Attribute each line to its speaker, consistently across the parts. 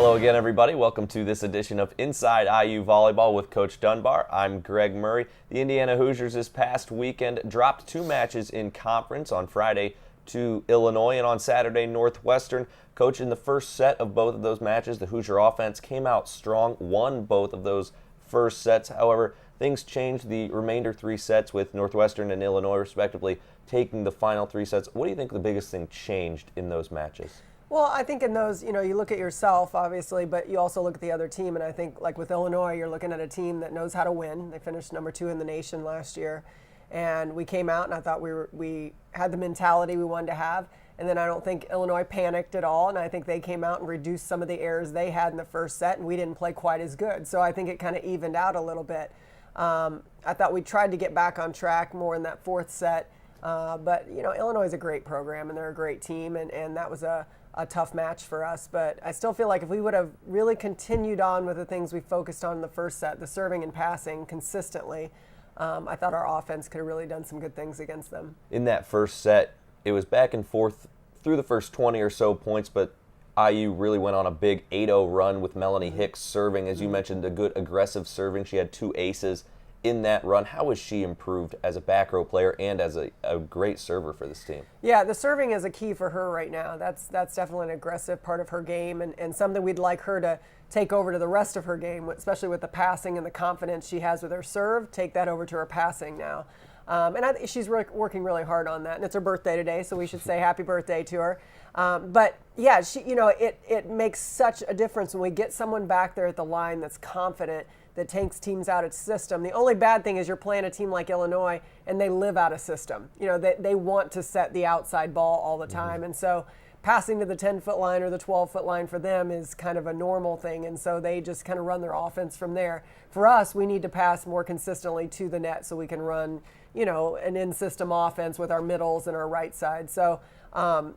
Speaker 1: Hello again, everybody. Welcome to this edition of Inside IU Volleyball with Coach Dunbar. I'm Greg Murray. The Indiana Hoosiers this past weekend dropped 2 matches in conference on Friday to Illinois and on Saturday Northwestern. Coach, in the first set of both of those matches, the Hoosier offense came out strong, won both of those first sets. However, things changed the remainder 3 sets with Northwestern and Illinois respectively taking the final 3 sets. What do you think the biggest thing changed in those matches?
Speaker 2: Well, I think in those, you look at yourself, obviously, but you also look at the other team. And I think, like with Illinois, you're looking at a team that knows how to win. They finished number 2 in the nation last year. And we came out, and I thought we had the mentality we wanted to have. And then I don't think Illinois panicked at all. And I think they came out and reduced some of the errors they had in the first set, and we didn't play quite as good. So I think it kind of evened out a little bit. I thought we tried to get back on track more in that 4th set. But, Illinois is a great program, and they're a great team, and that was a tough match for us. But I still feel like if we would have really continued on with the things we focused on in the first set, the serving and passing consistently, I thought our offense could have really done some good things against them.
Speaker 1: In that first set, it was back and forth through the first 20 or so points, but IU really went on a big 8-0 run with Melanie Hicks serving. As you mentioned, a good aggressive serving. She had 2 aces in that run. How has she improved as a back row player and as a great server for this team?
Speaker 2: Yeah, the serving is a key for her right now. That's definitely an aggressive part of her game, and something we'd like her to take over to the rest of her game, especially with the passing and the confidence she has with her serve. Take that over to her passing now. And I think she's working really hard on that. And it's her birthday today, so we should say happy birthday to her. But yeah, it makes such a difference when we get someone back there at the line that's confident, that takes teams out of system. The only bad thing is you're playing a team like Illinois, and they live out of system. They want to set the outside ball all the time. And so passing to the 10-foot line or the 12-foot line for them is kind of a normal thing. And so they just kind of run their offense from there. For us, we need to pass more consistently to the net so we can run, an in-system offense with our middles and our right side. So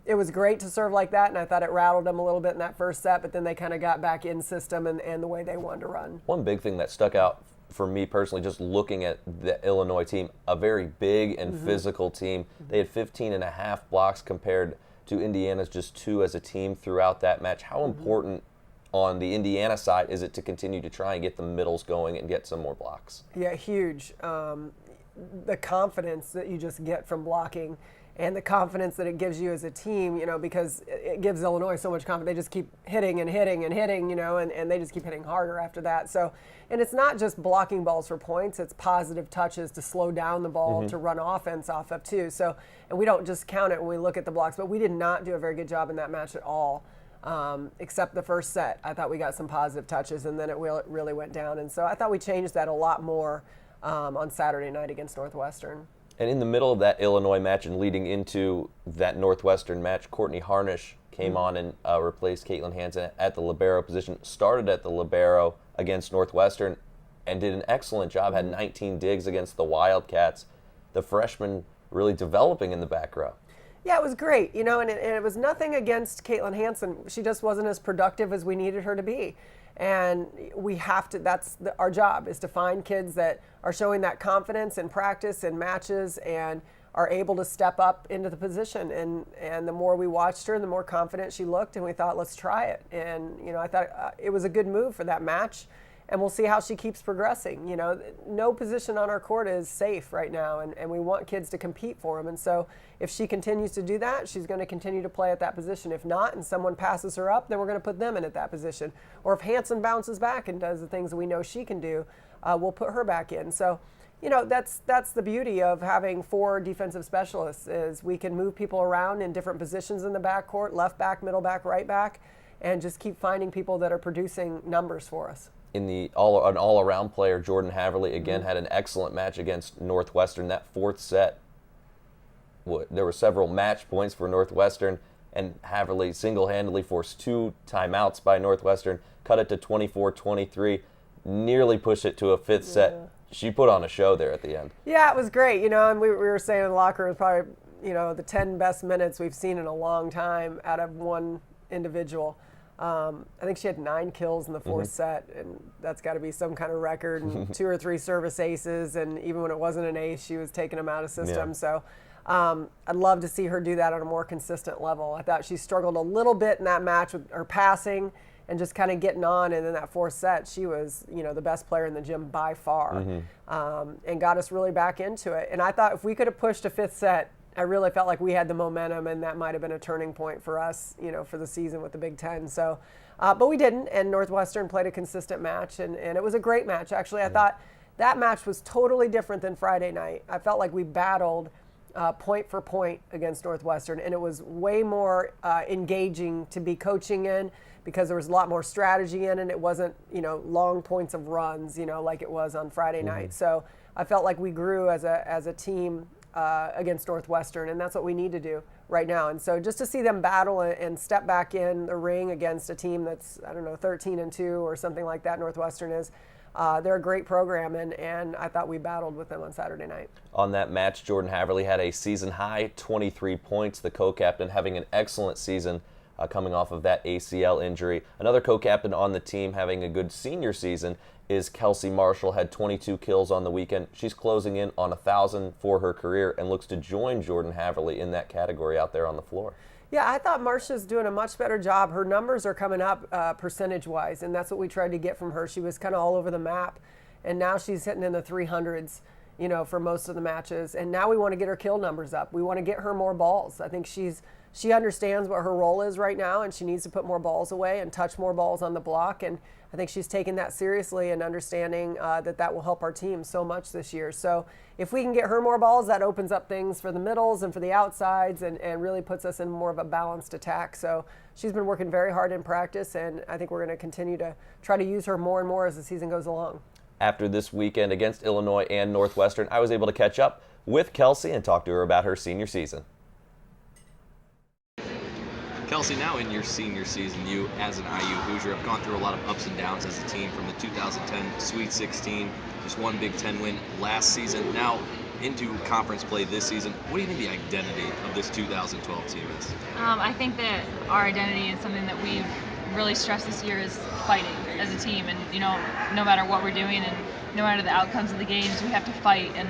Speaker 2: it was great to serve like that, and I thought it rattled them a little bit in that first set, but then they kind of got back in system and the way they wanted to run.
Speaker 1: One big thing that stuck out for me personally, just looking at the Illinois team, a very big and physical team. They had 15.5 blocks compared to Indiana's just 2 as a team throughout that match. How important on the Indiana side is it to continue to try and get the middles going and get some more blocks?
Speaker 2: Yeah, huge. The confidence that you just get from blocking and the confidence that it gives you as a team, because it gives Illinois so much confidence. They just keep hitting and hitting and hitting, and they just keep hitting harder after that. So, and it's not just blocking balls for points, it's positive touches to slow down the ball, to run offense off of too. So, and we don't just count it when we look at the blocks, but we did not do a very good job in that match at all, except the first set. I thought we got some positive touches, and then it really went down. And so I thought we changed that a lot more on Saturday night against Northwestern.
Speaker 1: And in the middle of that Illinois match and leading into that Northwestern match, Courtney Harnish came on and replaced Caitlin Hansen at the libero position, started at the libero against Northwestern, and did an excellent job, had 19 digs against the Wildcats. The freshman really developing in the back row.
Speaker 2: Yeah, it was great, and it was nothing against Caitlin Hansen. She just wasn't as productive as we needed her to be. And we have to, our job is to find kids that are showing that confidence in practice and matches and are able to step up into the position. And the more we watched her, the more confident she looked, and we thought, let's try it. And, I thought it was a good move for that match. And we'll see how she keeps progressing. No position on our court is safe right now, and we want kids to compete for them. And so if she continues to do that, she's going to continue to play at that position. If not, and someone passes her up, then we're going to put them in at that position. Or if Hansen bounces back and does the things that we know she can do, we'll put her back in. So, that's the beauty of having 4 defensive specialists is we can move people around in different positions in the backcourt, left back, middle back, right back, and just keep finding people that are producing numbers for us.
Speaker 1: In an all-around player, Jordan Haverly, again, had an excellent match against Northwestern. That 4th set, there were several match points for Northwestern, and Haverly single-handedly forced 2 timeouts by Northwestern, cut it to 24-23, nearly pushed it to a 5th set. She put on a show there at the end.
Speaker 2: Yeah, it was great, and we were saying in the locker room, probably, the 10 best minutes we've seen in a long time out of one individual. I think she had 9 kills in the 4th set, and that's got to be some kind of record, and 2 or 3 service aces, and even when it wasn't an ace, she was taking them out of system. Yeah. So I'd love to see her do that on a more consistent level. I thought she struggled a little bit in that match with her passing just kind of getting on. And then that fourth set, she was, the best player in the gym by far, and got us really back into it. And I thought if we could have pushed a fifth set, I really felt like we had the momentum, and that might have been a turning point for us, for the season with the Big Ten. So, but we didn't, and Northwestern played a consistent match, and it was a great match. Actually, I thought that match was totally different than Friday night. I felt like we battled point for point against Northwestern, and it was way more engaging to be coaching in, because there was a lot more strategy in, and it wasn't, long points of runs, like it was on Friday night. So I felt like we grew as a team against Northwestern, and that's what we need to do right now. And so just to see them battle and step back in the ring against a team that's, 13-2 or something like that, Northwestern is, they're a great program, and I thought we battled with them on Saturday night.
Speaker 1: On that match, Jordan Haverly had a season-high 23 points, the co-captain having an excellent season coming off of that ACL injury. Another co-captain on the team having a good senior season is Kelci Marschall, had 22 kills on the weekend. She's closing in on 1,000 for her career and looks to join Jordan Haverly in that category out there on the floor.
Speaker 2: Yeah, I thought Marsha's doing a much better job. Her numbers are coming up percentage-wise, and that's what we tried to get from her. She was kind of all over the map, and now she's hitting in the 300s, for most of the matches. And now we want to get her kill numbers up. We want to get her more balls. I think she understands what her role is right now, and she needs to put more balls away and touch more balls on the block. And I think she's taking that seriously and understanding that will help our team so much this year. So if we can get her more balls, that opens up things for the middles and for the outsides, and really puts us in more of a balanced attack. So she's been working very hard in practice, and I think we're going to continue to try to use her more and more as the season goes along.
Speaker 1: After this weekend against Illinois and Northwestern, I was able to catch up with Kelci and talk to her about her senior season.
Speaker 3: Kelci, now in your senior season, you as an IU Hoosier have gone through a lot of ups and downs as a team, from the 2010 Sweet 16, just one Big Ten win last season, now into conference play this season. What do you think the identity of this 2012 team is?
Speaker 4: I think that our identity is something that we've really stressed this year is fighting as a team, and no matter what we're doing and no matter the outcomes of the games, we have to fight and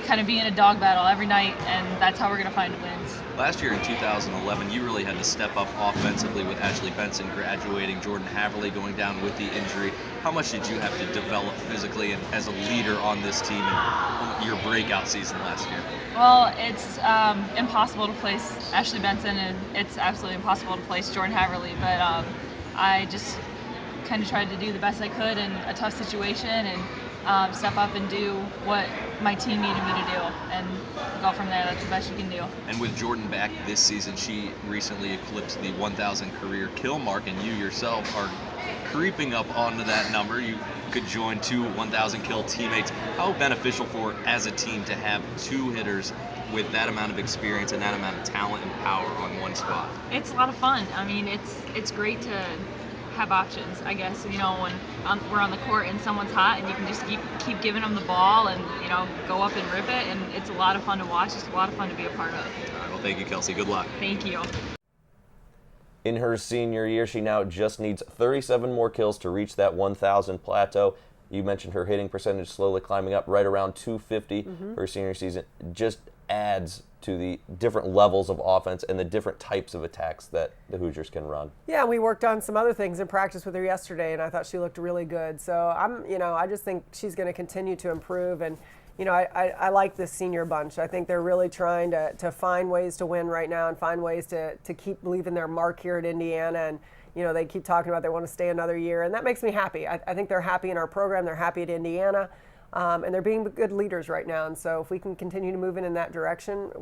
Speaker 4: kind of be in a dog battle every night, and that's how we're going to find wins.
Speaker 3: Last year in 2011, you really had to step up offensively with Ashley Benson graduating, Jordan Haverly going down with the injury. How much did you have to develop physically and as a leader on this team in your breakout season last year?
Speaker 4: Well, it's impossible to place Ashley Benson, and it's absolutely impossible to place Jordan Haverly, but I just kind of tried to do the best I could in a tough situation, and step up and do what my team needed me to do, and go from there. That's the best you can do.
Speaker 3: And with Jordan back this season, she recently eclipsed the 1,000 career kill mark, and you yourself are creeping up onto that number. You could join 2 1,000 kill teammates. How beneficial for as a team to have 2 hitters with that amount of experience and that amount of talent and power on one spot?
Speaker 4: It's a lot of fun. I mean, it's great to have options, I guess, when we're on the court and someone's hot, and you can just keep giving them the ball and, go up and rip it, and it's a lot of fun to watch. It's a lot of fun to be a part of.
Speaker 3: All right, well, thank you, Kelci. Good luck.
Speaker 4: Thank you.
Speaker 1: In her senior year, she now just needs 37 more kills to reach that 1,000 plateau. You mentioned her hitting percentage slowly climbing up right around 250 for her senior season. Just adds to the different levels of offense and the different types of attacks that the Hoosiers can run.
Speaker 2: Yeah, we worked on some other things in practice with her yesterday, and I thought she looked really good. So I just think she's going to continue to improve. And I like this senior bunch. I think they're really trying to find ways to win right now and find ways to keep leaving their mark here at Indiana. And they keep talking about they want to stay another year, and that makes me happy. I think they're happy in our program. They're happy at Indiana. And they're being good leaders right now. And so if we can continue to move in that direction,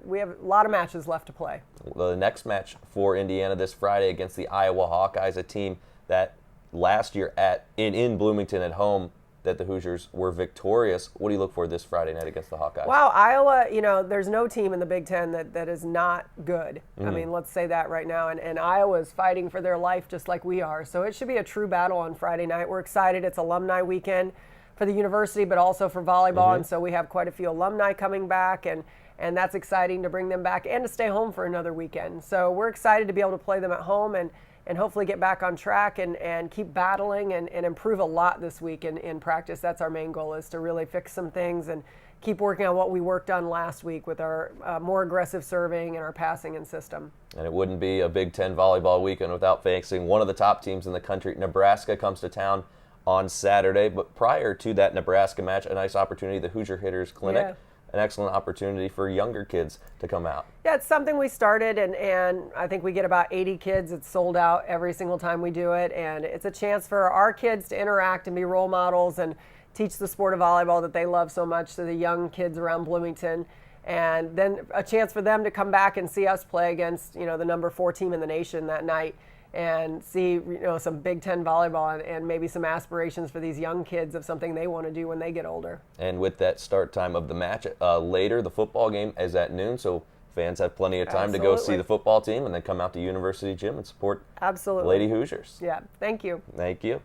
Speaker 2: we have a lot of matches left to play.
Speaker 1: The next match for Indiana this Friday against the Iowa Hawkeyes, a team that last year in Bloomington at home that the Hoosiers were victorious. What do you look for this Friday night against the Hawkeyes?
Speaker 2: Wow, Iowa, there's no team in the Big Ten that is not good. I mean, let's say that right now. And Iowa's fighting for their life just like we are. So it should be a true battle on Friday night. We're excited. It's alumni weekend for the university, but also for volleyball, and so we have quite a few alumni coming back, and that's exciting to bring them back and to stay home for another weekend. So we're excited to be able to play them at home and hopefully get back on track and keep battling and improve a lot this week in practice. That's our main goal, is to really fix some things and keep working on what we worked on last week with our more aggressive serving and our passing and system.
Speaker 1: And it wouldn't be a Big Ten volleyball weekend without facing one of the top teams in the country. Nebraska comes to town on Saturday, but prior to that Nebraska match, a nice opportunity, the Hoosier Hitters Clinic.
Speaker 2: Yeah.
Speaker 1: An excellent opportunity for younger kids to come out.
Speaker 2: Yeah, it's something we started, and I think we get about 80 kids. It's sold out every single time we do it, and it's a chance for our kids to interact and be role models and teach the sport of volleyball that they love so much to the young kids around Bloomington. And then a chance for them to come back and see us play against, the number 4 team in the nation that night and see, some Big Ten volleyball and maybe some aspirations for these young kids of something they want to do when they get older.
Speaker 1: And with that start time of the match later, the football game is at noon, so fans have plenty of time to go see the football team and then come out to University Gym and support Lady Hoosiers.
Speaker 2: Yeah, thank you.
Speaker 1: Thank you.